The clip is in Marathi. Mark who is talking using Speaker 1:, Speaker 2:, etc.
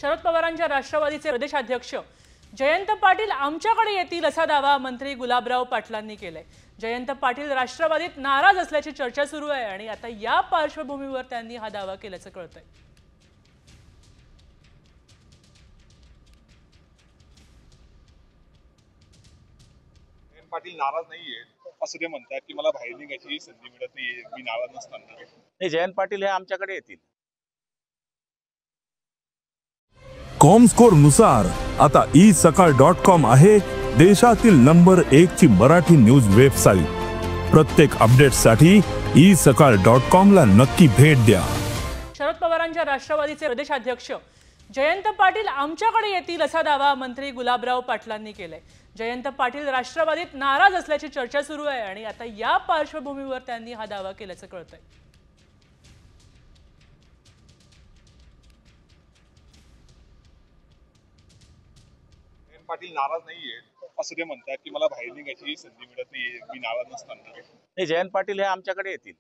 Speaker 1: शरद पवारांच्या राष्ट्रवादीचे प्रदेशाध्यक्ष जयंत पाटील आमच्याकडे येतील असा दावा मंत्री गुलाबराव पाटलांनी केलाय। जयंत पाटील राष्ट्रवादीत नाराज असल्याची चर्चा सुरू आहे आणि आता या पार्श्वभूमीवर त्यांनी हा दावा केल्याचं कळतंय।
Speaker 2: पाटील नाराज नाहीये असं ते म्हणतात की मला बाहेर निघायची संधी मिळत नाहीये, मी नाराज नसताना।
Speaker 3: हे जयंत पाटील हे आमच्याकडे येतील।
Speaker 4: कॉमस्कोर नुसार आता isakal.com आहे देशातील नंबर 1 ची मराठी न्यूज वेबसाईट। प्रत्येक अपडेटसाठी isakal.com ला नक्की भेट द्या।
Speaker 1: शरद पवारांच्या राष्ट्रवादीचे प्रदेशाध्यक्ष जयंत पाटील आमच्याकडे येतील असा दावा मंत्री गुलाबराव पाटलांनी केलाय। जयंत पाटील राष्ट्रवादीत नाराज असल्याची चर्चा सुरू आहे आणि आता या पार्श्वभूमीवर त्यांनी हा दावा केल्याचं कळतंय।
Speaker 2: पाटील नाराज नाहीये असं ते म्हणतात की मला बाहेर निघायची संधी मिळत नाहीये, मी नाराज नसताना।
Speaker 3: हे जयंत पाटील हे आमच्याकडे येतील।